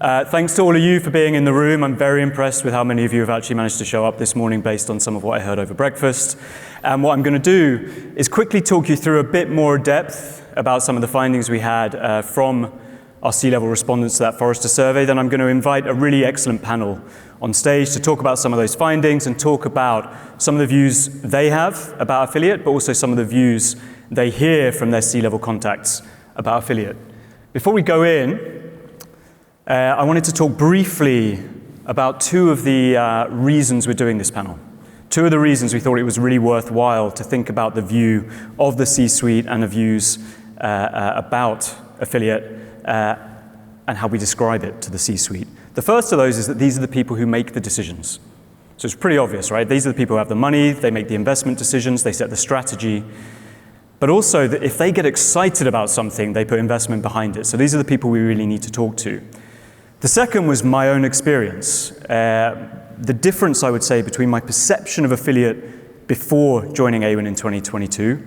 Thanks to all of you for being in the room. I'm very impressed with how many of you have actually managed to show up this morning based on some of what I heard over breakfast. And what I'm going to do is quickly talk you through a bit more depth about some of the findings we had from our C-level respondents to that Forrester survey. Then I'm going to invite a really excellent panel on stage to talk about some of those findings and talk about some of the views they have about affiliate, but also some of the views they hear from their C-level contacts about affiliate. Before we go in, I wanted to talk briefly about two of the reasons we're doing this panel. Two of the reasons we thought it was really worthwhile to think about the view of the C-suite and the views about affiliate and how we describe it to the C-suite. The first of those is that these are the people who make the decisions. So it's pretty obvious, right? These are the people who have the money, they make the investment decisions, they set the strategy, but also that if they get excited about something, they put investment behind it. So these are the people we really need to talk to. The second was my own experience. The difference, I would say, between my perception of affiliate before joining Awin in 2022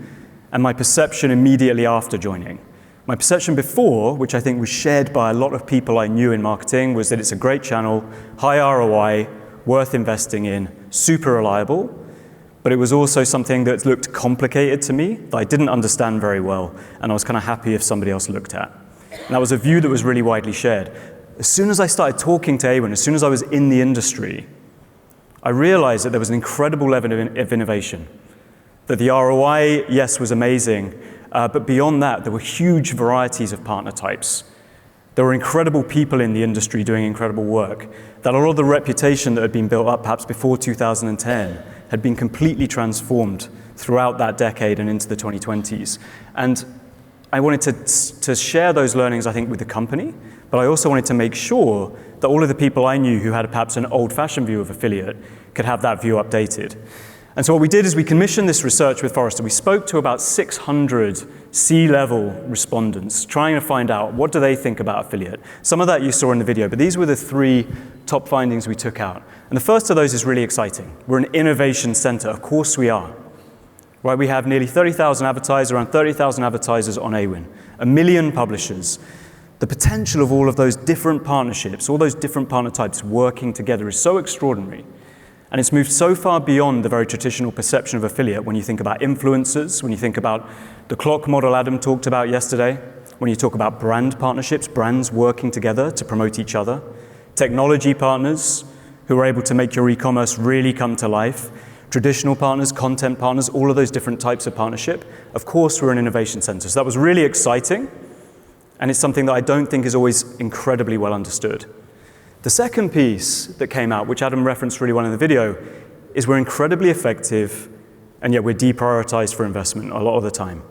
and my perception immediately after joining. My perception before, which I think was shared by a lot of people I knew in marketing, was that it's a great channel, high ROI, worth investing in, super reliable, but it was also something that looked complicated to me, that I didn't understand very well, and I was kind of happy if somebody else looked at. And that was a view that was really widely shared. As soon as I started talking to Awin, as soon as I was in the industry, I realized that there was an incredible level of innovation. That the ROI, yes, was amazing, but beyond that, there were huge varieties of partner types. There were incredible people in the industry doing incredible work. That a lot of the reputation that had been built up perhaps before 2010 had been completely transformed throughout that decade and into the 2020s. And I wanted to share those learnings, I think, with the company, but I also wanted to make sure that all of the people I knew who had perhaps an old-fashioned view of affiliate could have that view updated. And so what we did is we commissioned this research with Forrester. We spoke to about 600 C-level respondents, trying to find out what do they think about affiliate. Some of that you saw in the video, but these were the three top findings we took out. And the first of those is really exciting. We're an innovation center. Of course we are. Right, we have nearly 30,000 advertisers, around 30,000 advertisers on Awin, 1 million publishers. The potential of all of those different partnerships, all those different partner types working together is so extraordinary. And it's moved so far beyond the very traditional perception of affiliate when you think about influencers, when you think about the clock model Adam talked about yesterday, when you talk about brand partnerships, brands working together to promote each other, technology partners who are able to make your e-commerce really come to life, traditional partners, content partners, all of those different types of partnership. Of course, we're an innovation center. So that was really exciting. And it's something that I don't think is always incredibly well understood. The second piece that came out, which Adam referenced really well in the video, is we're incredibly effective, and yet we're deprioritized for investment a lot of the time.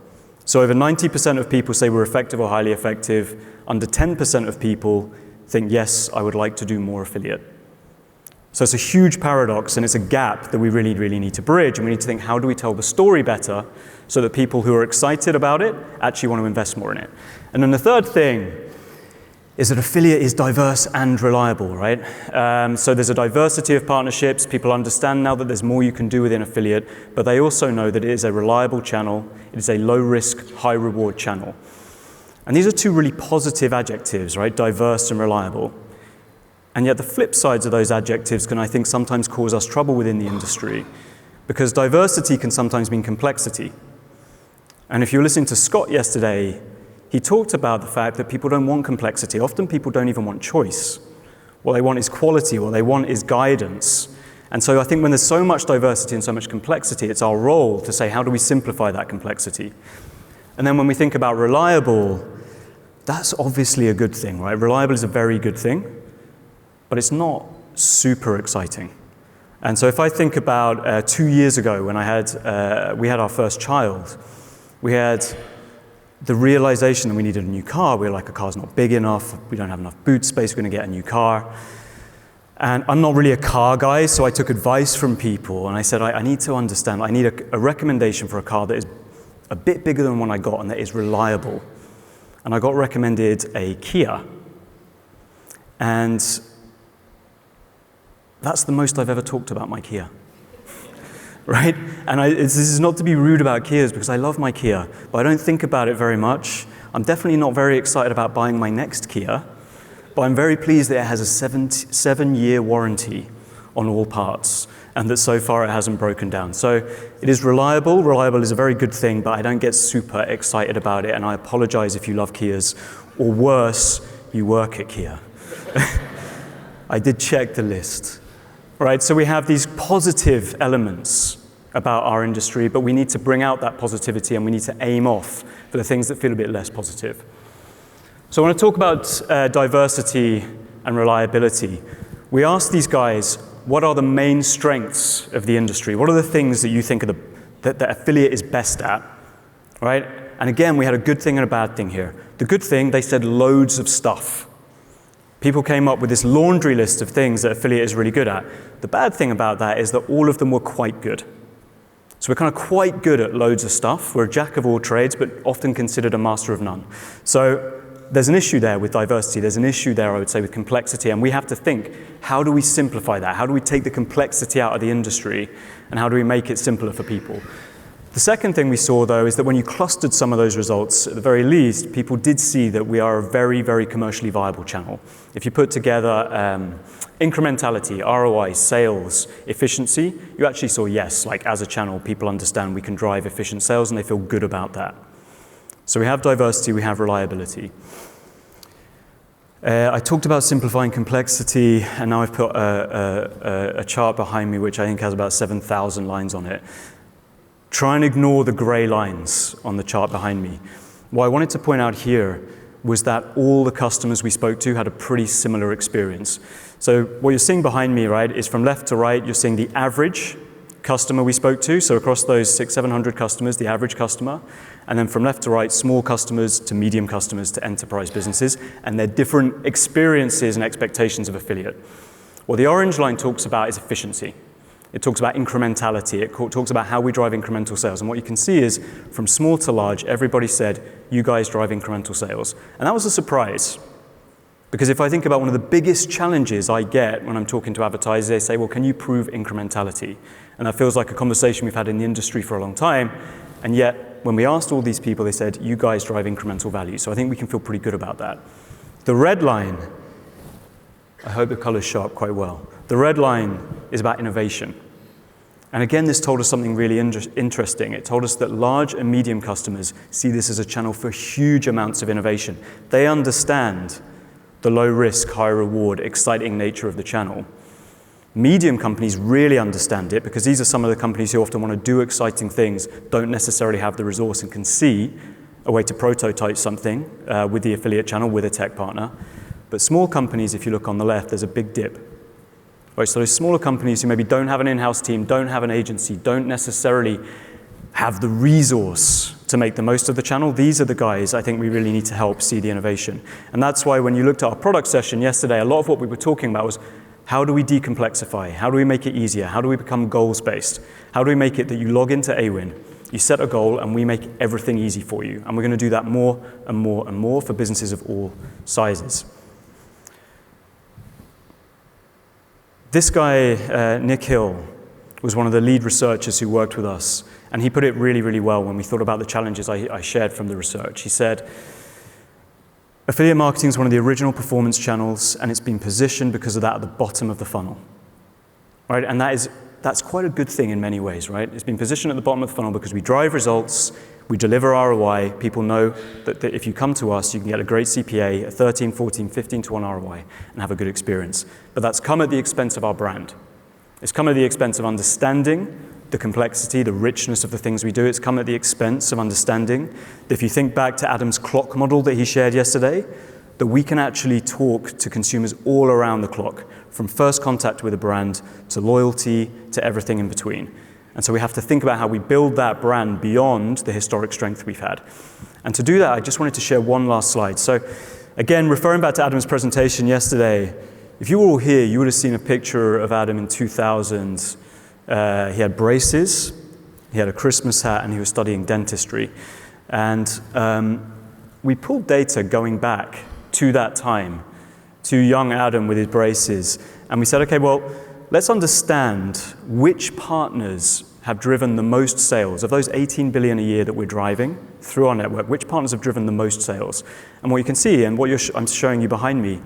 So over 90% of people say we're effective or highly effective. Under 10% of people think, yes, I would like to do more affiliate. So it's a huge paradox, and it's a gap that we really, really need to bridge, and we need to think, how do we tell the story better so that people who are excited about it actually want to invest more in it? And then the third thing is that affiliate is diverse and reliable, right? So there's a diversity of partnerships. People understand now that there's more you can do within affiliate, but they also know that it is a reliable channel. It is a low-risk, high-reward channel. And these are two really positive adjectives, right? Diverse and reliable. And yet the flip sides of those adjectives can, I think, sometimes cause us trouble within the industry, because diversity can sometimes mean complexity. And if you were listening to Scott yesterday, he talked about the fact that people don't want complexity. Often people don't even want choice. What they want is quality, what they want is guidance. And so I think when there's so much diversity and so much complexity, it's our role to say, how do we simplify that complexity? And then when we think about reliable, that's obviously a good thing, right? Reliable is a very good thing, but it's not super exciting. And so if I think about 2 years ago when we had our first child, we had the realization that we needed a new car. We were like, a car's not big enough, we don't have enough boot space, we're gonna get a new car. And I'm not really a car guy, so I took advice from people, and I said, I need to understand, I need a recommendation for a car that is a bit bigger than one I got and that is reliable. And I got recommended a Kia. And that's the most I've ever talked about my Kia. Right? And this is not to be rude about Kias, because I love my Kia, but I don't think about it very much. I'm definitely not very excited about buying my next Kia, but I'm very pleased that it has a 7-year warranty on all parts, and that so far it hasn't broken down. So it is reliable. Reliable is a very good thing, but I don't get super excited about it, and I apologize if you love Kias, or worse, you work at Kia. I did check the list. Right, so we have these positive elements about our industry, but we need to bring out that positivity and we need to aim off for the things that feel a bit less positive. So I want to talk about diversity and reliability. We asked these guys, what are the main strengths of the industry? What are the things that you think are that affiliate is best at, right? And again, we had a good thing and a bad thing here. The good thing, they said loads of stuff. People came up with this laundry list of things that affiliate is really good at. The bad thing about that is that all of them were quite good. So we're kind of quite good at loads of stuff. We're a jack of all trades, but often considered a master of none. So there's an issue there with diversity. There's an issue there, I would say, with complexity. And we have to think, how do we simplify that? How do we take the complexity out of the industry? And how do we make it simpler for people? The second thing we saw, though, is that when you clustered some of those results, at the very least, people did see that we are a very, very commercially viable channel. If you put together incrementality, ROI, sales, efficiency, you actually saw, yes, like as a channel, people understand we can drive efficient sales and they feel good about that. So we have diversity, we have reliability. I talked about simplifying complexity, and now I've put a chart behind me which I think has about 7,000 lines on it. Try and ignore the gray lines on the chart behind me. What I wanted to point out here was that all the customers we spoke to had a pretty similar experience. So what you're seeing behind me, right, is from left to right, you're seeing the average customer we spoke to. So across those 600-700 customers, the average customer. And then from left to right, small customers to medium customers to enterprise businesses, and their different experiences and expectations of affiliate. What the orange line talks about is efficiency. It talks about incrementality. It talks about how we drive incremental sales. And what you can see is, from small to large, everybody said, you guys drive incremental sales. And that was a surprise. Because if I think about one of the biggest challenges I get when I'm talking to advertisers, they say, well, can you prove incrementality? And that feels like a conversation we've had in the industry for a long time. And yet, when we asked all these people, they said, you guys drive incremental value. So I think we can feel pretty good about that. The red line, I hope the colors show up quite well. The red line is about innovation. And again, this told us something really interesting. It told us that large and medium customers see this as a channel for huge amounts of innovation. They understand the low risk, high reward, exciting nature of the channel. Medium companies really understand it because these are some of the companies who often want to do exciting things, don't necessarily have the resource and can see a way to prototype something with the affiliate channel, with a tech partner. But small companies, if you look on the left, there's a big dip. Right, so those smaller companies who maybe don't have an in-house team, don't have an agency, don't necessarily have the resource to make the most of the channel, these are the guys I think we really need to help see the innovation. And that's why when you looked at our product session yesterday, a lot of what we were talking about was how do we decomplexify? How do we make it easier? How do we become goals-based? How do we make it that you log into Awin, you set a goal, and we make everything easy for you? And we're going to do that more and more and more for businesses of all sizes. This guy, Nick Hill, was one of the lead researchers who worked with us, and he put it really, really well when we thought about the challenges I shared from the research. He said, affiliate marketing is one of the original performance channels, and it's been positioned because of that at the bottom of the funnel. Right? And that's quite a good thing in many ways, right? It's been positioned at the bottom of the funnel because we drive results, we deliver ROI. People know that if you come to us, you can get a great CPA, a 13, 14, 15 to 1 ROI, and have a good experience. But that's come at the expense of our brand. It's come at the expense of understanding the complexity, the richness of the things we do. It's come at the expense of understanding that if you think back to Adam's clock model that he shared yesterday, that we can actually talk to consumers all around the clock, from first contact with a brand to loyalty to everything in between. And so we have to think about how we build that brand beyond the historic strength we've had. And to do that, I just wanted to share one last slide. So again, referring back to Adam's presentation yesterday, if you were all here, you would have seen a picture of Adam in 2000. He had braces, he had a Christmas hat, and he was studying dentistry. And we pulled data going back to that time, to young Adam with his braces. And we said, okay, well, let's understand which partners have driven the most sales. Of those 18 billion a year that we're driving through our network, which partners have driven the most sales? And what you can see, and what I'm showing you behind me,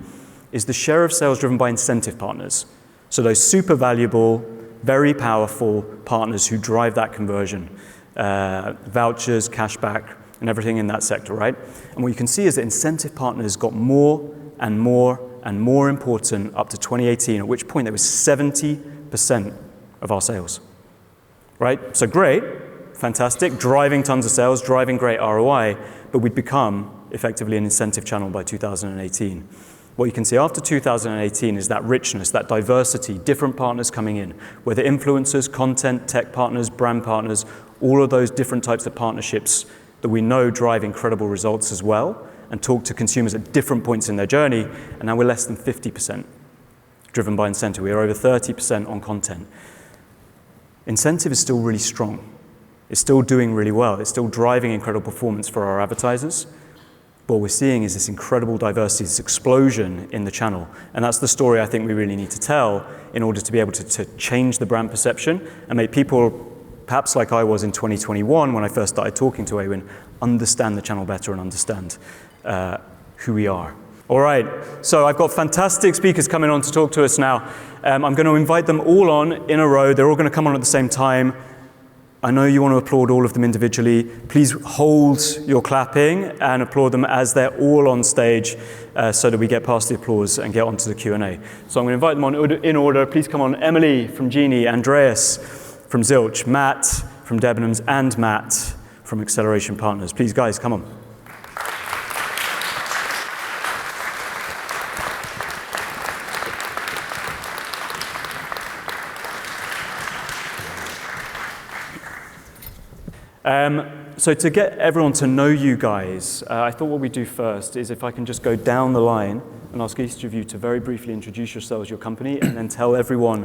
is the share of sales driven by incentive partners. So those super valuable, very powerful partners who drive that conversion, vouchers, cashback, and everything in that sector, right? And what you can see is that incentive partners got more and more and more important up to 2018, at which point there was 70% of our sales, right? So great, fantastic, driving tons of sales, driving great ROI, but we'd become effectively an incentive channel by 2018. What you can see after 2018 is that richness, that diversity, different partners coming in, whether influencers, content, tech partners, brand partners, all of those different types of partnerships that we know drive incredible results as well, and talk to consumers at different points in their journey, and now we're less than 50% driven by incentive. We are over 30% on content. Incentive is still really strong. It's still doing really well. It's still driving incredible performance for our advertisers. But what we're seeing is this incredible diversity, this explosion in the channel. And that's the story I think we really need to tell in order to be able to change the brand perception and make people, perhaps like I was in 2021 when I first started talking to Awin, understand the channel better and understand who we are. All right, so I've got fantastic speakers coming on to talk to us now. I'm going to invite them all on in a row. They're all going to come on at the same time. I know you want to applaud all of them individually. Please hold your clapping and applaud them as they're all on stage so that we get past the applause and get onto the Q&A. So I'm going to invite them on in order. Please come on. Emily from Genie, Andreas from Zilch, Matt from Debenhams, and Matt from Acceleration Partners. Please, guys, come on. So to get everyone to know you guys, I thought what we'd do first is if I can just go down the line and ask each of you to very briefly introduce yourselves, your company, and then tell everyone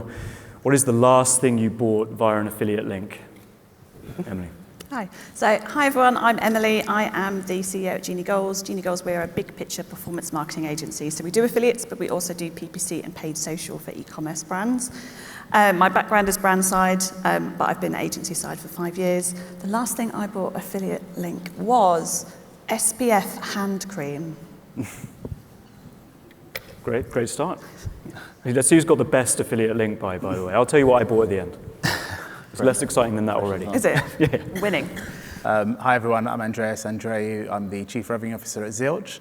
what is the last thing you bought via an affiliate link. Emily. Hi. So, hi everyone, I'm Emily. I am the CEO at Genie Goals. Genie Goals, we're a big picture performance marketing agency. So we do affiliates, but we also do PPC and paid social for e-commerce brands. My background is brand side, but I've been agency side for 5 years. The last thing I bought affiliate link was SPF hand cream. Great start. Let's see who's got the best affiliate link by the way. I'll tell you what I bought at the end. It's less exciting than that already. Is it? Yeah. Winning. Hi everyone, I'm Andreas, Andreou. I'm the Chief Revenue Officer at Zilch.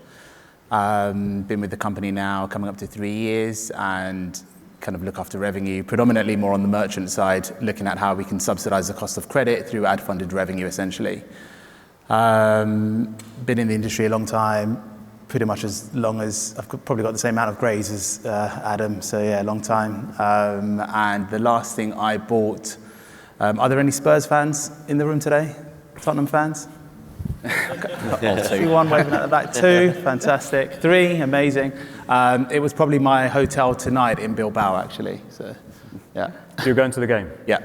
Been with the company now coming up to 3 years and kind of look after revenue, predominantly more on the merchant side, looking at how we can subsidize the cost of credit through ad-funded revenue essentially. Been in the industry a long time, pretty much as long as, I've probably got the same amount of grays as Adam, so yeah, long time. And the last thing I bought, are there any Spurs fans in the room today? Tottenham fans? One waving at the back, 2, fantastic. 3, amazing. It was probably my hotel tonight in Bilbao, actually. So, yeah. You're going to the game? Yeah.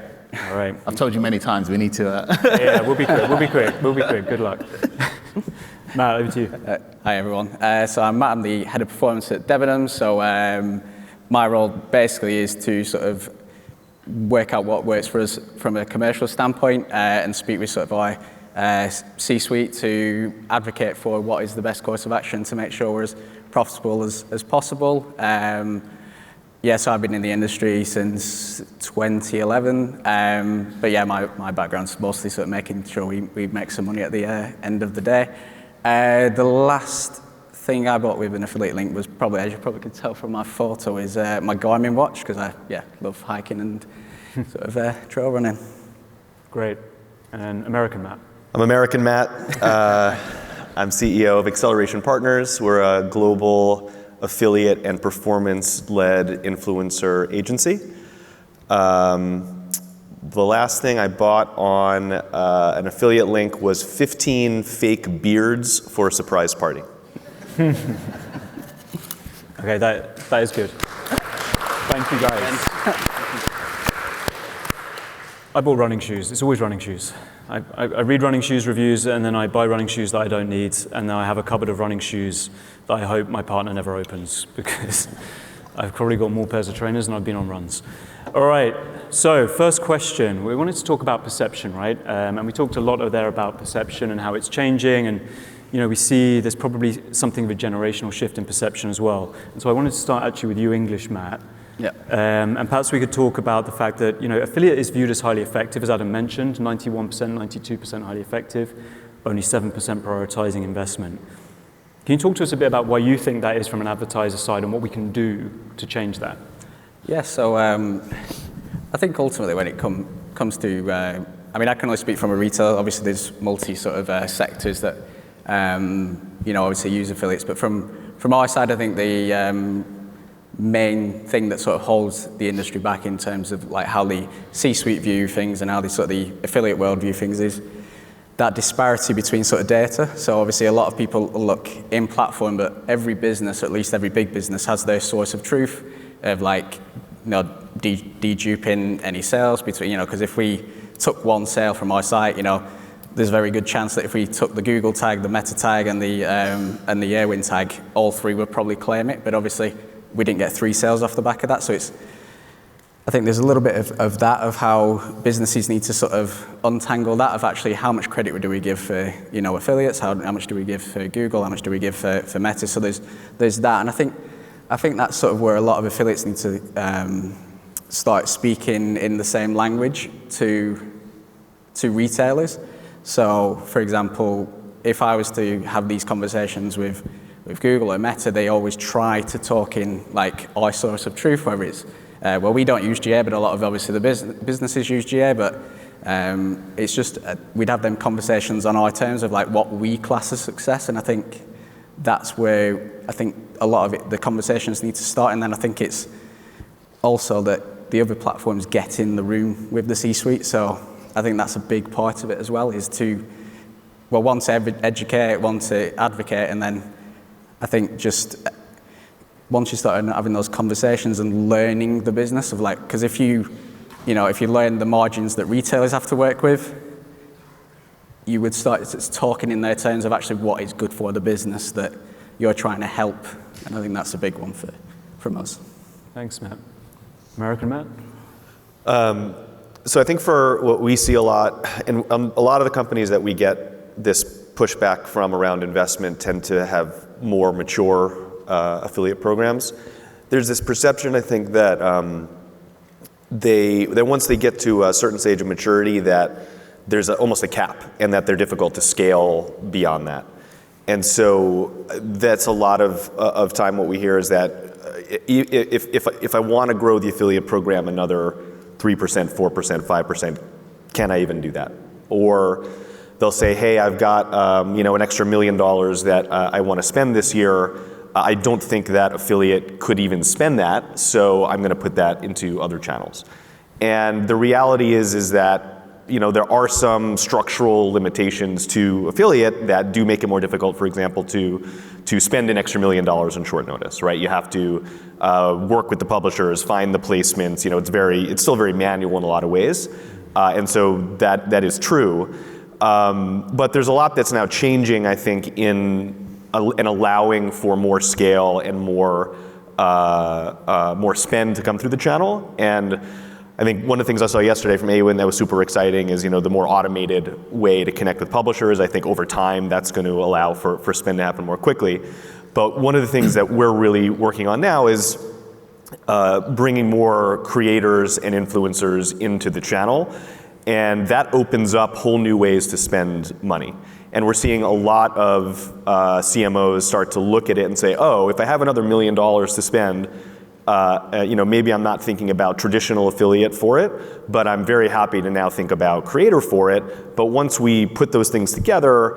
All right. I've told you many times we need to. Yeah, we'll be quick. Good luck. Matt, over to you. Hi everyone. So I'm Matt. I'm the head of performance at Debenhams. So my role basically is to sort of work out what works for us from a commercial standpoint and speak with sort of our C-suite to advocate for what is the best course of action to make sure we're as profitable as possible. So I've been in the industry since 2011, but yeah, my background's mostly sort of making sure we make some money at the end of the day. The last thing I bought with an affiliate link was probably, as you probably could tell from my photo, is my Garmin watch, because I love hiking and sort of trail running. Great. And American Matt. I'm American Matt. I'm CEO of Acceleration Partners. We're a global affiliate and performance-led influencer agency. The last thing I bought on an affiliate link was 15 fake beards for a surprise party. Okay, that is good. Thank you, guys. I bought running shoes. It's always running shoes. I read running shoes reviews and then I buy running shoes that I don't need, and then I have a cupboard of running shoes that I hope my partner never opens because I've probably got more pairs of trainers than I've been on runs. All right, so first question. We wanted to talk about perception, right? And we talked a lot there about perception and how it's changing, and we see there's probably something of a generational shift in perception as well. And so I wanted to start actually with you, English, Matt. Yeah. And perhaps we could talk about the fact that, affiliate is viewed as highly effective, as Adam mentioned, 91%, 92% highly effective, only 7% prioritizing investment. Can you talk to us a bit about why you think that is from an advertiser side and what we can do to change that? Yeah, so I think ultimately when it comes to, I can only speak from a retailer. Obviously, there's multi sort of sectors that, obviously use affiliates. But from our side, I think the main thing that sort of holds the industry back in terms of like how the C-suite view things and how the affiliate world view things is that disparity between sort of data. So obviously a lot of people look in platform, but every business, or at least every big business, has their source of truth of deduping any sales between, because if we took one sale from our site, there's a very good chance that if we took the Google tag, the Meta tag, and the Awin tag, all three would probably claim it. But obviously, we didn't get 3 sales off the back of that. So I think there's a little bit of that, of how businesses need to sort of untangle that, of actually how much credit do we give for, affiliates, how much do we give for Google, how much do we give for Meta. So there's that, and I think that's sort of where a lot of affiliates need to start speaking in the same language to retailers. So, for example, if I was to have these conversations with Google or Meta, they always try to talk in like our source of truth, whether it's, we don't use GA, but a lot of obviously the businesses use GA, but it's just, we'd have them conversations on our terms of like what we class as success, and I think that's where I think a lot of the conversations need to start, and then I think it's also that the other platforms get in the room with the C-suite, so I think that's a big part of it as well, is to, one to educate, one to advocate, and then I think just once you start having those conversations and learning the business of like, because if you learn the margins that retailers have to work with, you would start talking in their terms of actually what is good for the business that you're trying to help, and I think that's a big one from us. Thanks, Matt. American Matt? So I think for what we see a lot, and a lot of the companies that we get this pushback from around investment tend to have more mature affiliate programs. There's this perception, I think, that once they get to a certain stage of maturity, that there's almost a cap, and that they're difficult to scale beyond that. And so that's a lot of time what we hear is that if I want to grow the affiliate program another 3%, 4%, 5%, can I even do that? Or they'll say, hey, I've got an extra $1 million that I want to spend this year. I don't think that affiliate could even spend that, so I'm going to put that into other channels. And the reality is that there are some structural limitations to affiliate that do make it more difficult, for example, to spend an extra $1 million in short notice, right? You have to work with the publishers, find the placements. It's still very manual in a lot of ways, and so that is true. But there's a lot that's now changing, I think, in allowing for more scale and more spend to come through the channel. And I think one of the things I saw yesterday from Awin that was super exciting is, the more automated way to connect with publishers. I think over time that's going to allow for spend to happen more quickly. But one of the things that we're really working on now is bringing more creators and influencers into the channel. And that opens up whole new ways to spend money. And we're seeing a lot of CMOs start to look at it and say, oh, if I have another $1 million to spend, maybe I'm not thinking about traditional affiliate for it, but I'm very happy to now think about creator for it. But once we put those things together,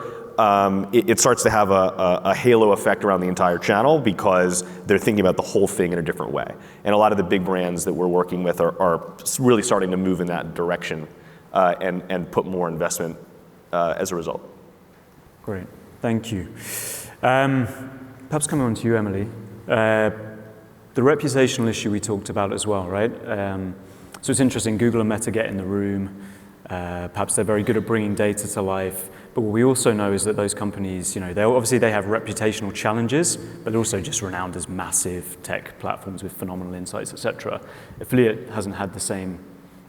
it starts to have a halo effect around the entire channel because they're thinking about the whole thing in a different way. And a lot of the big brands that we're working with are really starting to move in that direction and put more investment as a result. Great, thank you. Perhaps coming on to you, Emily. The reputational issue we talked about as well, right? So it's interesting, Google and Meta get in the room. Perhaps they're very good at bringing data to life. But what we also know is that those companies, they have reputational challenges, but they're also just renowned as massive tech platforms with phenomenal insights, etc. Affiliate hasn't had the same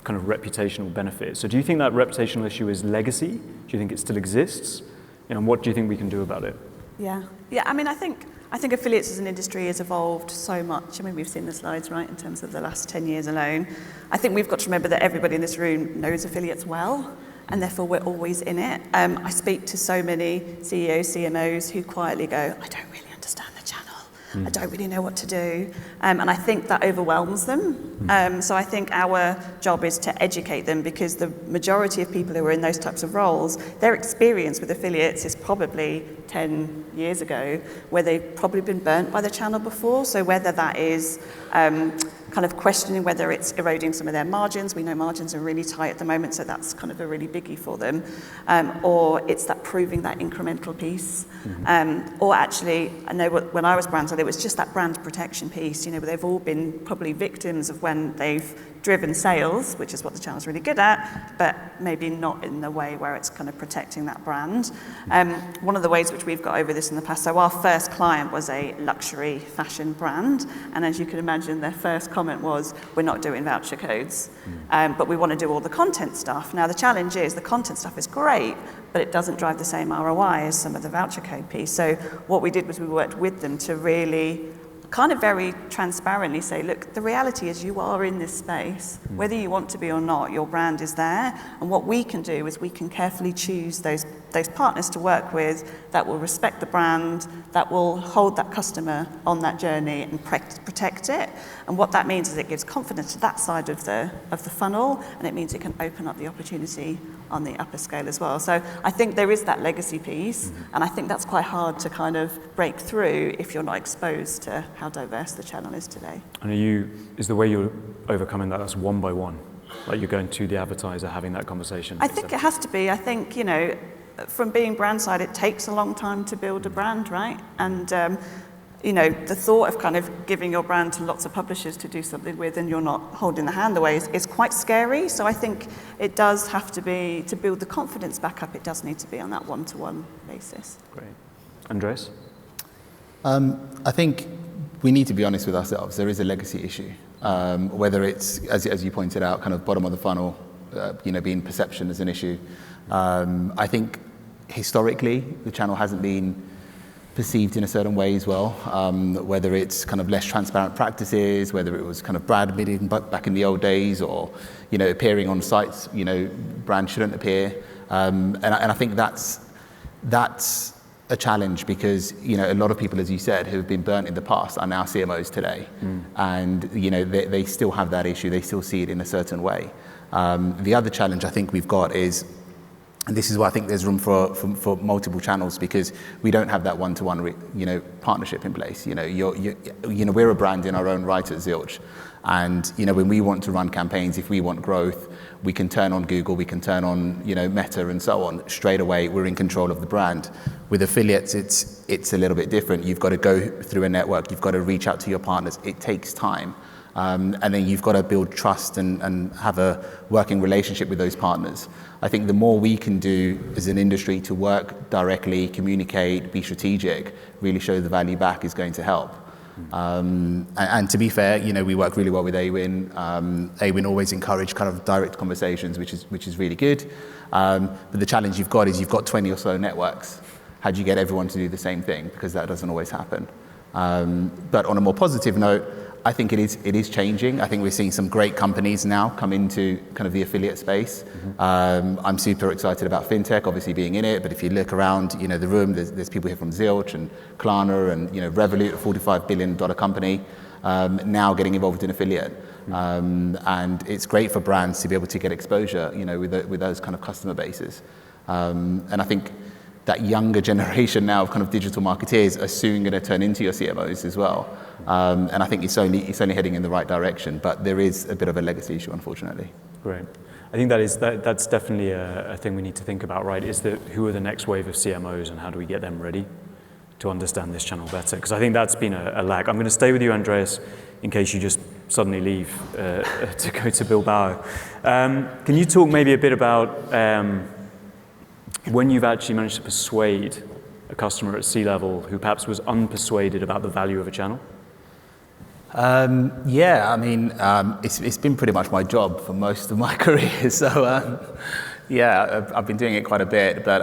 kind of reputational benefit. So do you think that reputational issue is legacy? Do you think it still exists? And what do you think we can do about it? Yeah. I mean, I think affiliates as an industry has evolved so much. I mean, we've seen the slides, right, in terms of the last 10 years alone. I think we've got to remember that everybody in this room knows affiliates well, and therefore we're always in it. I speak to so many CEOs, CMOs who quietly go, I don't really understand the channel. I don't really know what to do. And I think that overwhelms them. So I think our job is to educate them, because the majority of people who are in those types of roles, their experience with affiliates is probably 10 years ago, where they've probably been burnt by the channel before. So whether that is kind of questioning whether it's eroding some of their margins. We know margins are really tight at the moment, so that's kind of a really biggie for them. Or it's that proving that incremental piece. Or actually, I know when I was brand side, it was just that brand protection piece. Where they've all been probably victims of when they've driven sales, which is what the channel's really good at, but maybe not in the way where it's kind of protecting that brand. One of the ways which we've got over this in the past, so our first client was a luxury fashion brand, and as you can imagine, their first comment was, we're not doing voucher codes, but we want to do all the content stuff. Now the challenge is the content stuff is great, but it doesn't drive the same ROI as some of the voucher code piece. So what we did was we worked with them to really kind of very transparently say, look, the reality is you are in this space, whether you want to be or not, your brand is there, and what we can do is we can carefully choose those partners to work with that will respect the brand, that will hold that customer on that journey and protect it. And what that means is it gives confidence to that side of the funnel, and it means it can open up the opportunity on the upper scale as well. So I think there is that legacy piece, and I think that's quite hard to kind of break through if you're not exposed to how diverse the channel is today. And is the way you're overcoming that's one by one? Like you're going to the advertiser, having that conversation? I think it has to be. I think, from being brand side, it takes a long time to build a brand, right? And, the thought of kind of giving your brand to lots of publishers to do something with and you're not holding the hand away is quite scary. So I think it does have to be, to build the confidence back up, it does need to be on that one-to-one basis. Great. Andreas? I think we need to be honest with ourselves. There is a legacy issue, whether it's, as you pointed out, kind of bottom of the funnel, being perception as an issue. I think historically the channel hasn't been perceived in a certain way as well, whether it's kind of less transparent practices, whether it was kind of brand bidding back in the old days, or appearing on sites brands shouldn't appear, and I think that's a challenge, because a lot of people, as you said, who have been burnt in the past are now CMOs today, and they still have that issue. They still see it in a certain way. The other challenge I think we've got is, and this is why I think there's room for multiple channels, because we don't have that one-to-one partnership in place. We're a brand in our own right at Zilch, and when we want to run campaigns, if we want growth, we can turn on Google, we can turn on Meta and so on. Straight away, we're in control of the brand. With affiliates, it's a little bit different. You've got to go through a network. You've got to reach out to your partners. It takes time. And then you've got to build trust and have a working relationship with those partners. I think the more we can do as an industry to work directly, communicate, be strategic, really show the value back is going to help. And to be fair, we work really well with Awin. Awin always encourage kind of direct conversations, which is really good. But the challenge you've got is you've got 20 or so networks. How do you get everyone to do the same thing? Because that doesn't always happen. But on a more positive note, I think it is changing. I think we're seeing some great companies now come into kind of the affiliate space. I'm super excited about fintech, obviously being in it, but if you look around, the room, there's people here from Zilch and Klarna and, Revolut, a $45 billion company, now getting involved in affiliate. And it's great for brands to be able to get exposure, with those kind of customer bases. And I think that younger generation now of kind of digital marketeers are soon going to turn into your CMOs as well. And I think it's only heading in the right direction, but there is a bit of a legacy issue, unfortunately. Great. I think that's definitely a thing we need to think about, right? Is that who are the next wave of CMOs and how do we get them ready to understand this channel better? Because I think that's been a lag. I'm going to stay with you, Andreas, in case you just suddenly leave to go to Bilbao. Can you talk maybe a bit about when you've actually managed to persuade a customer at C-level who perhaps was unpersuaded about the value of a channel? Yeah, I mean, it's been pretty much my job for most of my career. So Yeah, I've been doing it quite a bit, but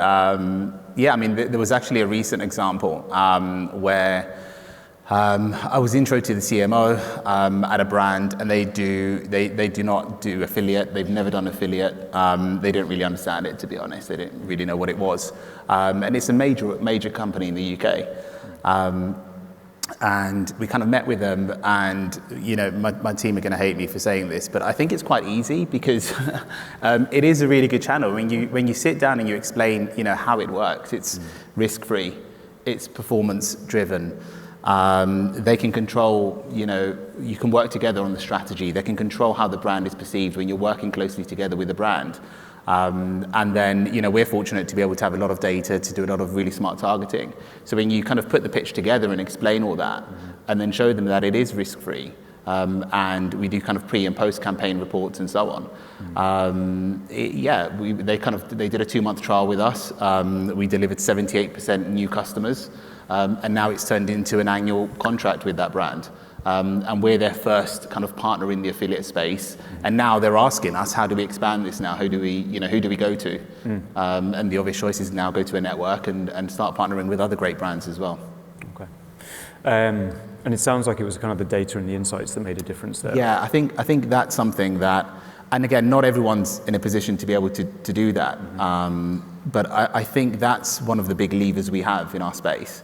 yeah, I mean, there was actually a recent example where I was intro to the CMO at a brand, and they do not do affiliate. They've never done affiliate. They didn't really understand it, to be honest. They didn't really know what it was, and it's a major company in the UK. And we kind of met with them, and my team are going to hate me for saying this, but I think it's quite easy because it is a really good channel. When you sit down and you explain how it works, it's risk-free, it's performance-driven. They can control, you can work together on the strategy. They can control how the brand is perceived when you're working closely together with the brand. And then, we're fortunate to be able to have a lot of data to do a lot of really smart targeting. So when you kind of put the pitch together and explain all that, and then show them that it is risk-free, and we do kind of pre and post campaign reports and so on. They did a 2-month trial with us. We delivered 78% new customers, and now it's turned into an annual contract with that brand. And we're their first kind of partner in the affiliate space. And now they're asking us, how do we expand this now? Who do we go to? And the obvious choice is now go to a network and start partnering with other great brands as well. Okay. And it sounds like it was kind of the data and the insights that made a difference there. Yeah, I think that's something that, and again, not everyone's in a position to be able to do that. But I think that's one of the big levers we have in our space,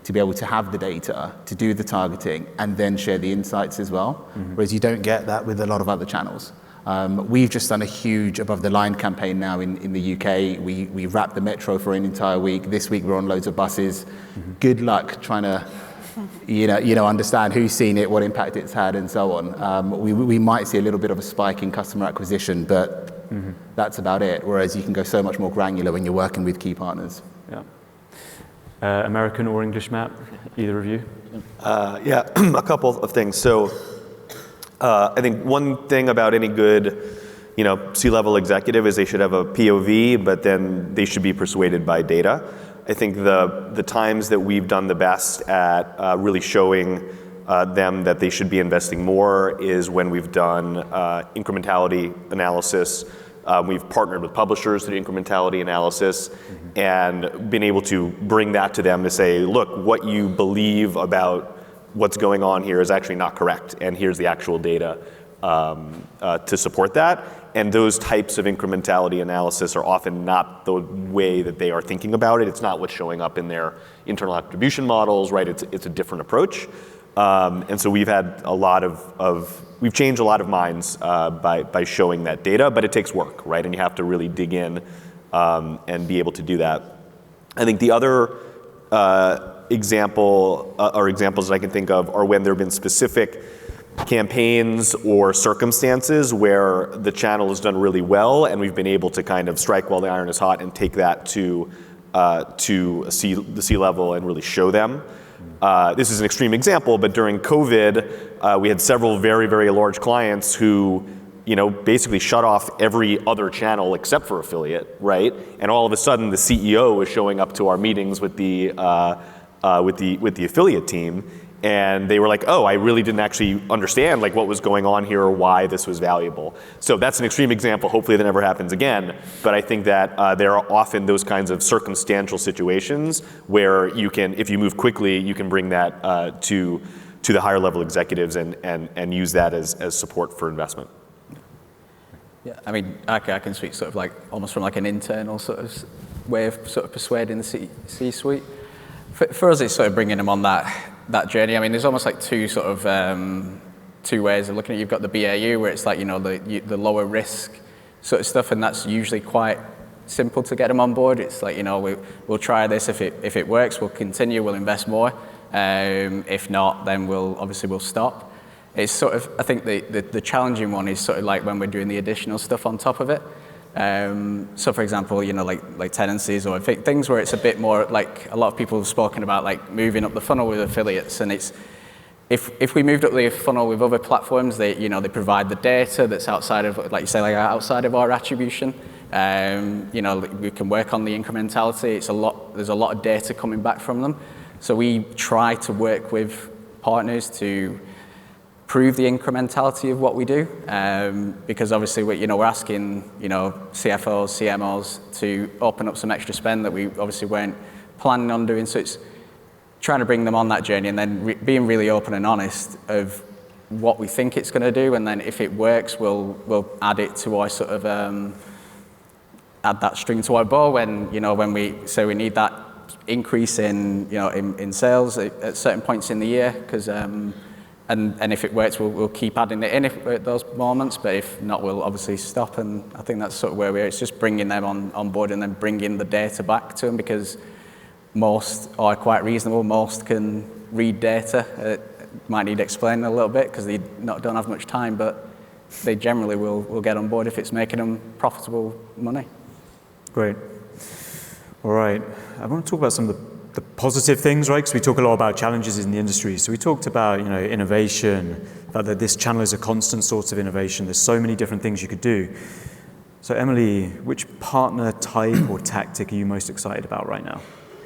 to be able to have the data, to do the targeting, and then share the insights as well, whereas you don't get that with a lot of other channels. We've just done a huge above the line campaign now in the UK. We wrapped the metro for an entire week. This week we're on loads of buses. Good luck trying to understand who's seen it, what impact it's had, and so on. We might see a little bit of a spike in customer acquisition, but that's about it. Whereas you can go so much more granular when you're working with key partners. Yeah. American or English map, either of you? Yeah, a couple of things. So I think one thing about any good C-level executive is they should have a POV, but then they should be persuaded by data. I think the times that we've done the best at really showing them that they should be investing more is when we've done incrementality analysis. We've partnered with publishers to do incrementality analysis and been able to bring that to them to say, look, what you believe about what's going on here is actually not correct, and here's the actual data to support that. And those types of incrementality analysis are often not the way that they are thinking about it. It's not what's showing up in their internal attribution models, right? It's a different approach. And so we've had we've changed a lot of minds by showing that data, but it takes work, right? And you have to really dig in and be able to do that. I think the other examples that I can think of are when there have been specific campaigns or circumstances where the channel has done really well, and we've been able to kind of strike while the iron is hot and take that to the C-level and really show them. This is an extreme example, but during COVID, we had several very, very large clients who, basically shut off every other channel except for affiliate, right? And all of a sudden, the CEO was showing up to our meetings with the affiliate team, and they were like, oh, I really didn't actually understand what was going on here or why this was valuable. So that's an extreme example. Hopefully that never happens again. But I think that there are often those kinds of circumstantial situations where you can, if you move quickly, you can bring that to the higher level executives and use that as support for investment. Yeah, I mean, I can speak sort of almost from an internal sort of way of sort of persuading the C-suite. For us, it's sort of bringing them on that journey. I mean, there's almost two ways of looking at it. You've got the BAU, where it's the lower risk sort of stuff, and that's usually quite simple to get them on board. It's we'll try this. If it works, we'll continue. We'll invest more. If not, then we'll stop. It's sort of, I think the challenging one is sort of when we're doing the additional stuff on top of it. So for example, like tenancies or things where it's a bit more a lot of people have spoken about moving up the funnel with affiliates, and it's if we moved up the funnel with other platforms, they provide the data that's outside of, outside of our attribution. We can work on the incrementality. There's a lot of data coming back from them. So we try to work with partners to prove the incrementality of what we do, because obviously we're asking CFOs, CMOs to open up some extra spend that we obviously weren't planning on doing. So it's trying to bring them on that journey and then being really open and honest of what we think it's going to do, and then if it works, we'll add it to our sort of add that string to our bow when we say we need that increase in sales at certain points in the year, because and if it works, we'll keep adding it in at those moments, but if not, we'll obviously stop. And I think that's sort of where we are. It's just bringing them on board and then bringing the data back to them, because most are quite reasonable. Most can read data. Might need explaining a little bit because they don't have much time, but they generally will get on board if it's making them profitable money. Great. All right. I want to talk about some of the positive things, right? Because we talk a lot about challenges in the industry. So we talked about, innovation, that this channel is a constant source of innovation. There's so many different things you could do. So Emily, which partner type or tactic are you most excited about right now?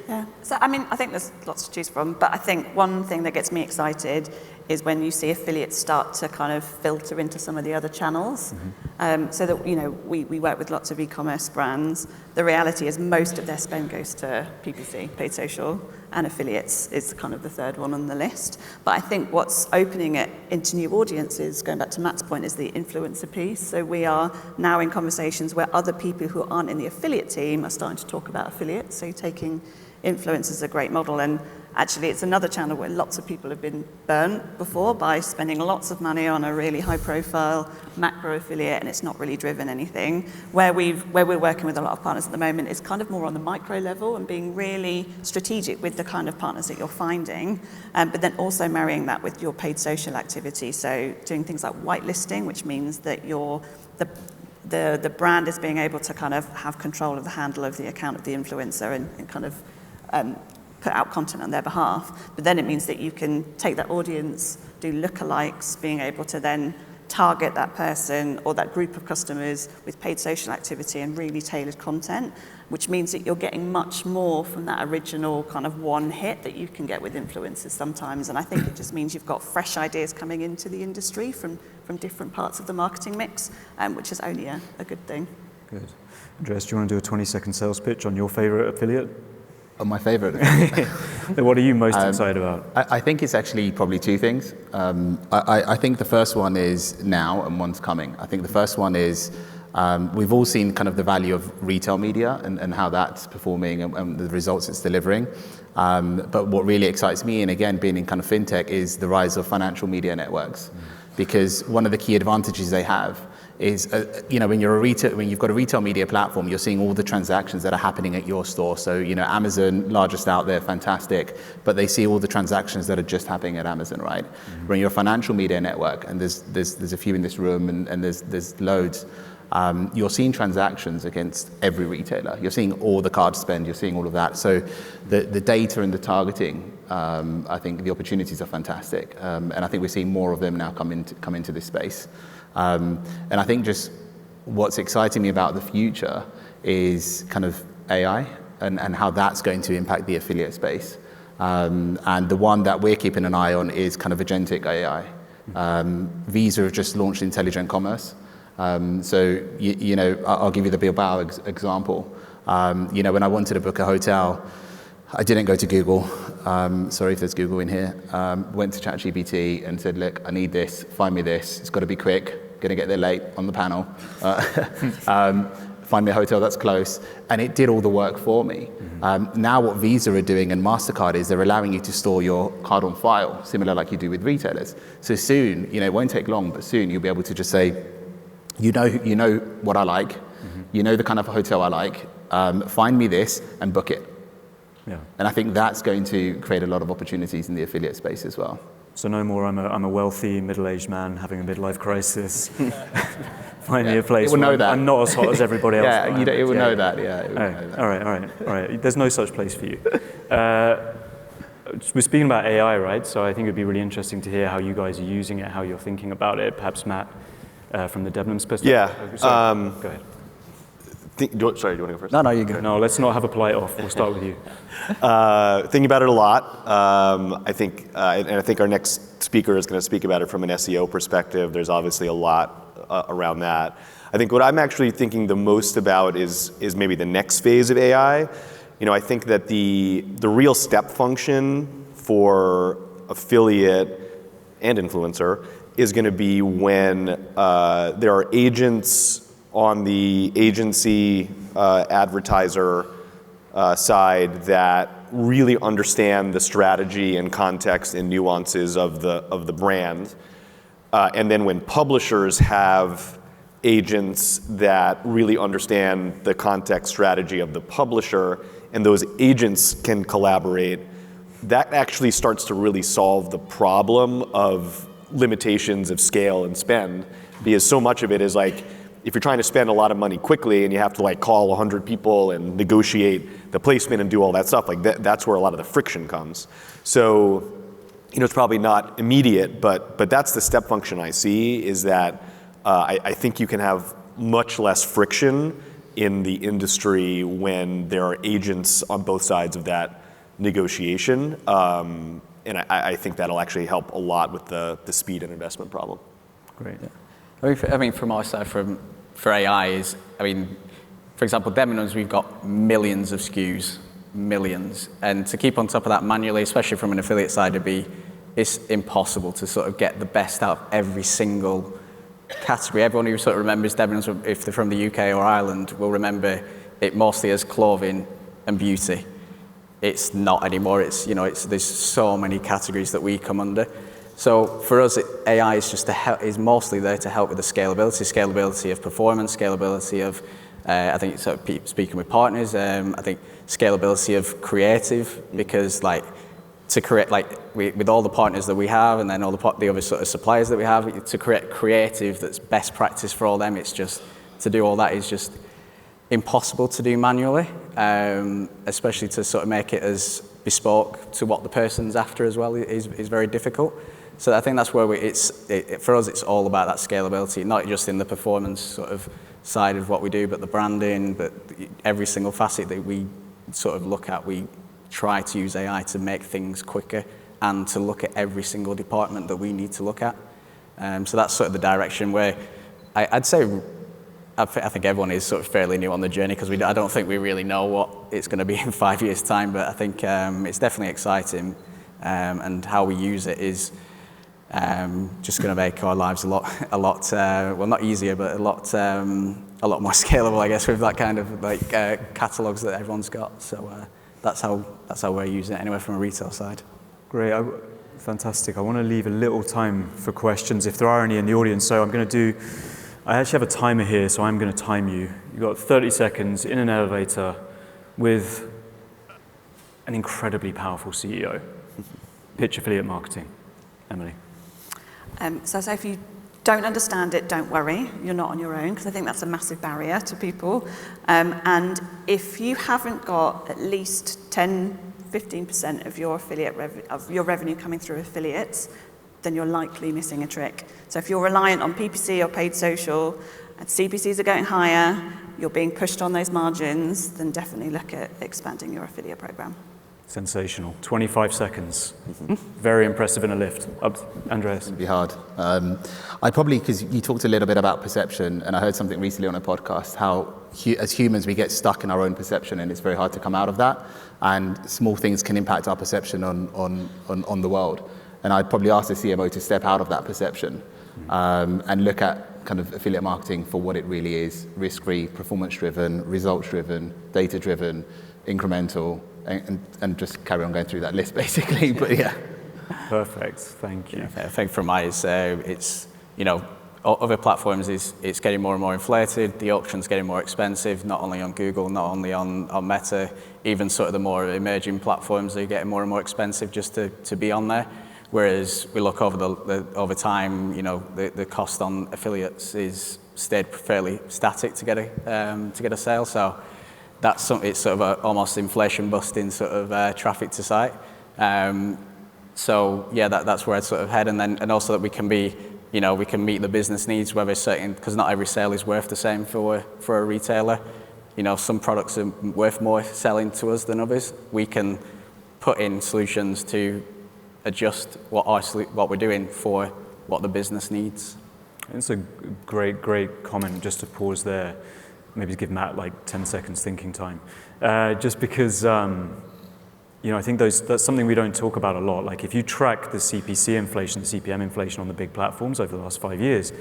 Yeah, so I think there's lots to choose from, but I think one thing that gets me excited is when you see affiliates start to kind of filter into some of the other channels. So that, we work with lots of e-commerce brands. The reality is most of their spend goes to PPC, paid social, and affiliates is kind of the third one on the list. But I think what's opening it into new audiences, going back to Matt's point, is the influencer piece. So we are now in conversations where other people who aren't in the affiliate team are starting to talk about affiliates, so taking influence is a great model, and actually it's another channel where lots of people have been burnt before by spending lots of money on a really high profile macro affiliate, and it's not really driven anything. Where we're working with a lot of partners at the moment is kind of more on the micro level and being really strategic with the kind of partners that you're finding, but then also marrying that with your paid social activity. So doing things like whitelisting, which means that the brand is being able to kind of have control of the handle of the account of the influencer and kind of put out content on their behalf. But then it means that you can take that audience, do lookalikes, being able to then target that person or that group of customers with paid social activity and really tailored content, which means that you're getting much more from that original kind of one hit that you can get with influencers sometimes. And I think it just means you've got fresh ideas coming into the industry from different parts of the marketing mix, which is only a good thing. Good. Andreas, do you want to do a 20-second sales pitch on your favorite affiliate? My favorite. What are you most excited about? I think it's actually probably two things. I think the first one is now and one's coming. I think the first one is we've all seen kind of the value of retail media and how that's performing and the results it's delivering. But what really excites me, and again, being in kind of fintech, is the rise of financial media networks. Because one of the key advantages they have is, when you've got a retail media platform, you're seeing all the transactions that are happening at your store. So, Amazon, largest out there, fantastic, but they see all the transactions that are just happening at Amazon, right? When you're a financial media network, and there's a few in this room, and there's loads, you're seeing transactions against every retailer. You're seeing all the card spend, you're seeing all of that. So the data and the targeting, I think the opportunities are fantastic. And I think we're seeing more of them now come into this space. And I think just what's exciting me about the future is kind of AI and how that's going to impact the affiliate space. And the one that we're keeping an eye on is kind of agentic AI. Visa have just launched intelligent commerce. So, I'll give you the Bilbao example. When I wanted to book a hotel, I didn't go to Google. Sorry if there's Google in here. Went to ChatGPT and said, look, I need this, find me this. It's got to be quick. Going to get there late on the panel. Find me a hotel that's close. And it did all the work for me. Now what Visa are doing and MasterCard is they're allowing you to store your card on file, similar like you do with retailers. So soon, it won't take long, but soon you'll be able to just say, you know what I like, you know the kind of hotel I like, find me this and book it. Yeah. And I think that's going to create a lot of opportunities in the affiliate space as well. So no more I'm a wealthy middle-aged man having a midlife crisis. Find me a place where I'm not as hot as everybody else. Yeah, it will know that. Yeah. It will know that. All right. There's no such place for you. We're speaking about AI, right? So I think it'd be really interesting to hear how you guys are using it, how you're thinking about it. Perhaps Matt, from the Debenhams perspective. Yeah. Go ahead. Sorry, do you want to go first? No, you go. No, let's not have a polite off. We'll start with you. Thinking about it a lot. I think our next speaker is going to speak about it from an SEO perspective. There's obviously a lot around that. I think what I'm actually thinking the most about is maybe the next phase of AI. I think that the real step function for affiliate and influencer is going to be when there are agents on the agency advertiser side that really understand the strategy and context and nuances of the brand, and then when publishers have agents that really understand the context strategy of the publisher, and those agents can collaborate, that actually starts to really solve the problem of limitations of scale and spend, because so much of it is like, if you're trying to spend a lot of money quickly and you have to like call 100 people and negotiate the placement and do all that stuff, like that's where a lot of the friction comes. So, it's probably not immediate, but that's the step function I see, is that I think you can have much less friction in the industry when there are agents on both sides of that negotiation. And I think that'll actually help a lot with the speed and investment problem. Great. Yeah. I mean, from our side, for AI for example, Debenhams, we've got millions of SKUs, millions. And to keep on top of that manually, especially from an affiliate side, it's impossible to sort of get the best out of every single category. Everyone who sort of remembers Debenhams, if they're from the UK or Ireland, will remember it mostly as clothing and beauty. It's not anymore. There's so many categories that we come under. So for us, AI is just is mostly there to help with the scalability of performance, scalability of, I think sort of speaking with partners, I think scalability of creative, because to create, with all the partners that we have, and then all the other sort of suppliers that we have, to create creative that's best practice for all them, it's just, to do all that is just impossible to do manually, especially to sort of make it as bespoke to what the person's after as well is very difficult. So I think that's where for us, it's all about that scalability, not just in the performance sort of side of what we do, but the branding, but every single facet that we sort of look at, we try to use AI to make things quicker and to look at every single department that we need to look at. So that's sort of the direction where I'd say, I think everyone is sort of fairly new on the journey, because I don't think we really know what it's going to be in 5 years' time, but I think it's definitely exciting, and how we use it is just going to make our lives a lot, well, not easier, but a lot more scalable, I guess, with that kind of catalogs that everyone's got. So that's how we're using it anyway from a retail side. Great, fantastic. I want to leave a little time for questions if there are any in the audience. So I actually have a timer here, so I'm going to time you. You've got 30 seconds in an elevator with an incredibly powerful CEO. Pitch affiliate marketing. Emily. So if you don't understand it, don't worry. You're not on your own, because I think that's a massive barrier to people. And if you haven't got at least 10-15% of your revenue coming through affiliates, then you're likely missing a trick. So if you're reliant on PPC or paid social, and CPCs are going higher, you're being pushed on those margins, then definitely look at expanding your affiliate program. Sensational. 25 seconds. Very impressive in a lift. Andreas. It'd be hard. I'd probably, because you talked a little bit about perception, and I heard something recently on a podcast, how as humans we get stuck in our own perception, and it's very hard to come out of that. And small things can impact our perception on the world. And I'd probably ask the CMO to step out of that perception, and look at kind of affiliate marketing for what it really is: risk-free, performance-driven, results-driven, data-driven, incremental, and just carry on going through that list, basically. But yeah. Perfect. Thank you. I think from my it's other platforms it's getting more and more inflated. The auction's getting more expensive, not only on Google, not only on Meta, even sort of the more emerging platforms are getting more and more expensive just to be on there. Whereas we look over time, the cost on affiliates is stayed fairly static to get a sale. So it's sort of a almost inflation busting sort of traffic to site. So yeah, that's where I'd sort of head, and also that we can be, we can meet the business needs, whether certain, because not every sale is worth the same for a retailer. some products are worth more selling to us than others. We can put in solutions to adjust what we're doing for what the business needs. It's a great comment. Just to pause there, maybe give Matt like 10 seconds thinking time. Just because, I think that's something we don't talk about a lot. Like if you track the CPC inflation, the CPM inflation on the big platforms over the last 5 years,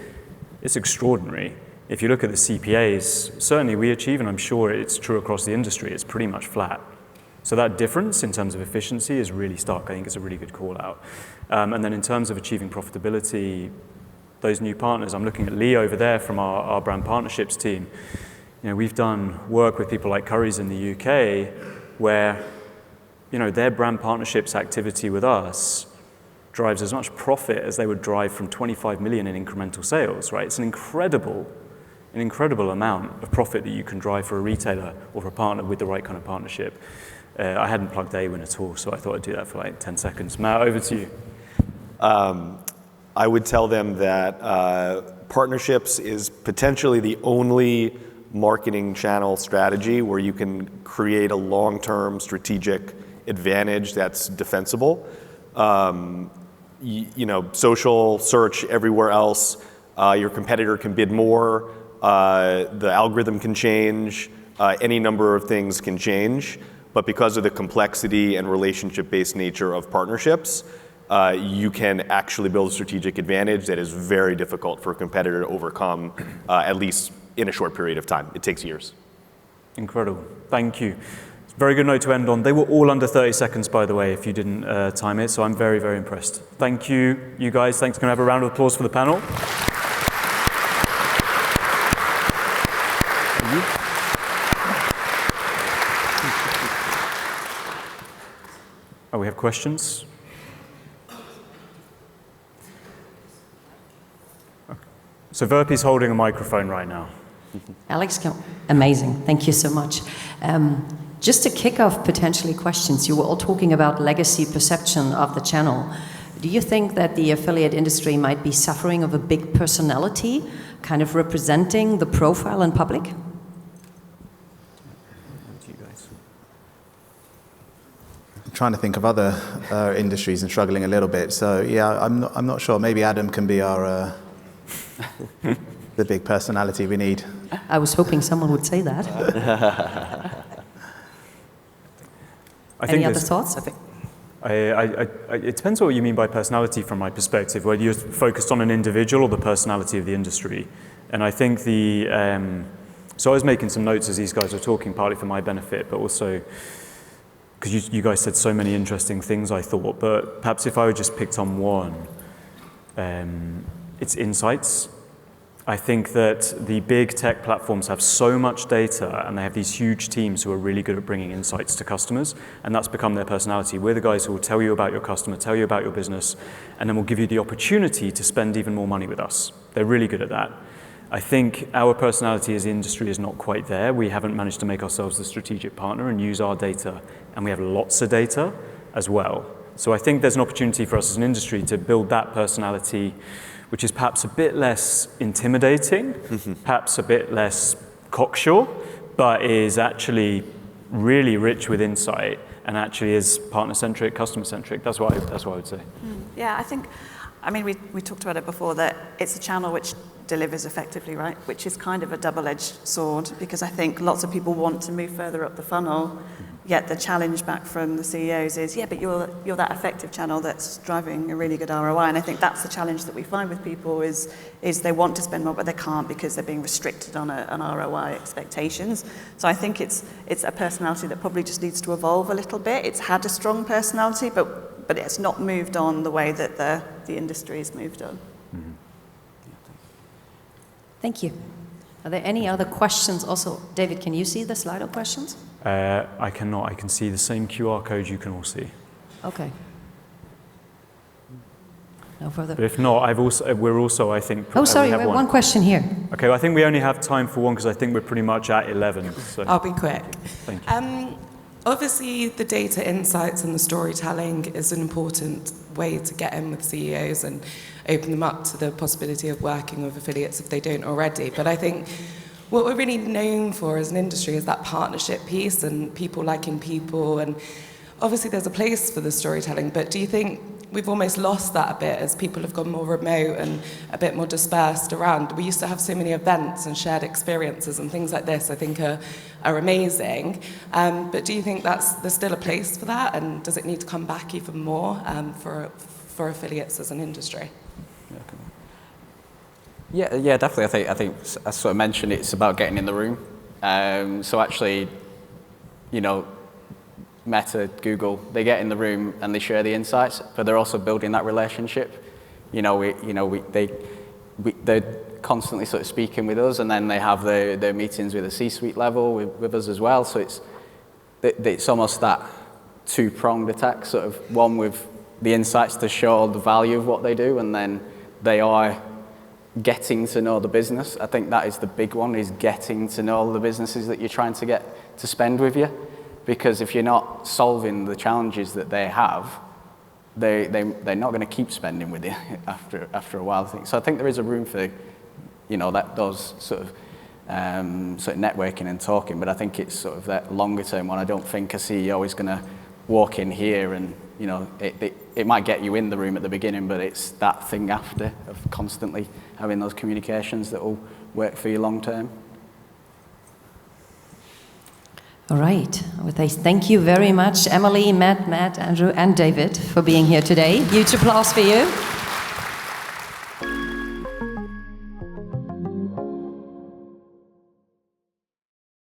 it's extraordinary. If you look at the CPAs, certainly we achieve, and I'm sure it's true across the industry, it's pretty much flat. So that difference in terms of efficiency is really stark. I think it's a really good call out. And then in terms of achieving profitability, those new partners, I'm looking at Lee over there from our brand partnerships team. We've done work with people like Currys in the UK where, their brand partnerships activity with us drives as much profit as they would drive from 25 million in incremental sales, right? It's an incredible amount of profit that you can drive for a retailer or for a partner with the right kind of partnership. I hadn't plugged Awin at all, so I thought I'd do that for like 10 seconds. Matt, over to you. I would tell them that partnerships is potentially the only marketing channel strategy where you can create a long-term strategic advantage that's defensible. Social, search, everywhere else, your competitor can bid more, the algorithm can change, any number of things can change. But because of the complexity and relationship-based nature of partnerships, you can actually build a strategic advantage that is very difficult for a competitor to overcome, at least in a short period of time. It takes years. Incredible. Thank you. Very good note to end on. They were all under 30 seconds, by the way, if you didn't time it, so I'm very, very impressed. Thank you, you guys. Thanks. Can I have a round of applause for the panel? Oh, we have questions? Okay. So Verpy's holding a microphone right now. Alex, amazing. Thank you so much. Just to kick off potentially questions, you were all talking about legacy perception of the channel. Do you think that the affiliate industry might be suffering of a big personality, kind of representing the profile in public? I'm trying to think of other industries and struggling a little bit. So yeah, I'm not sure. Maybe Adam can be our the big personality we need. I was hoping someone would say that. Any other thoughts? It depends on what you mean by personality from my perspective, whether you're focused on an individual or the personality of the industry. And I think so I was making some notes as these guys were talking, partly for my benefit, but also because you guys said so many interesting things, I thought. But perhaps if I would just picked on one, it's insights. I think that the big tech platforms have so much data and they have these huge teams who are really good at bringing insights to customers, and that's become their personality. We're the guys who will tell you about your customer, tell you about your business, and then we'll give you the opportunity to spend even more money with us. They're really good at that. I think our personality as the industry is not quite there. We haven't managed to make ourselves the strategic partner and use our data, and we have lots of data as well. So I think there's an opportunity for us as an industry to build that personality, which is perhaps a bit less intimidating, perhaps a bit less cocksure, but is actually really rich with insight and actually is partner-centric, customer-centric. That's what I would say. Yeah, we talked about it before, that it's a channel which delivers effectively, right? Which is kind of a double-edged sword, because I think lots of people want to move further up the funnel, yet the challenge back from the CEOs is, yeah, but you're that effective channel that's driving a really good ROI. And I think that's the challenge that we find with people is they want to spend more, but they can't because they're being restricted on ROI expectations. So I think it's a personality that probably just needs to evolve a little bit. It's had a strong personality, but it's not moved on the way that the industry has moved on. Mm-hmm. Thank you. Are there any other questions? Also, David, can you see the Slido questions? I cannot. I can see the same QR code you can all see. Okay. No further. But if not, we're also, I think... Oh, sorry, we have one question here. Okay, well, I think we only have time for one because I think we're pretty much at 11. So. I'll be quick. Thank you. Obviously, the data insights and the storytelling is an important way to get in with CEOs and open them up to the possibility of working with affiliates if they don't already. But I think what we're really known for as an industry is that partnership piece and people liking people, and obviously there's a place for the storytelling, but do you think we've almost lost that a bit as people have gone more remote and a bit more dispersed around? We used to have so many events and shared experiences and things like this I think are amazing, but do you think there's still a place for that, and does it need to come back even more for affiliates as an industry? Yeah, definitely. I think as I sort of mentioned, it's about getting in the room. So actually, you know, Meta, Google, they get in the room and they share the insights, but they're also building that relationship. They're constantly sort of speaking with us, and then they have their meetings with the C-suite level with us as well. So it's almost that two-pronged attack, sort of one with the insights to show the value of what they do, and then they are getting to know the business. I think that is the big one, is getting to know the businesses that you're trying to get to spend with you. Because if you're not solving the challenges that they have, they're not going to keep spending with you after a while. So I think there is a room for, those sort of networking and talking. But I think it's sort of that longer term one. I don't think a CEO is going to walk in here and it might get you in the room at the beginning, but it's that thing after of constantly having those communications that will work for you long term. All right. Thank you very much, Emily, Matt, Andrew, and David, for being here today. Huge applause for you.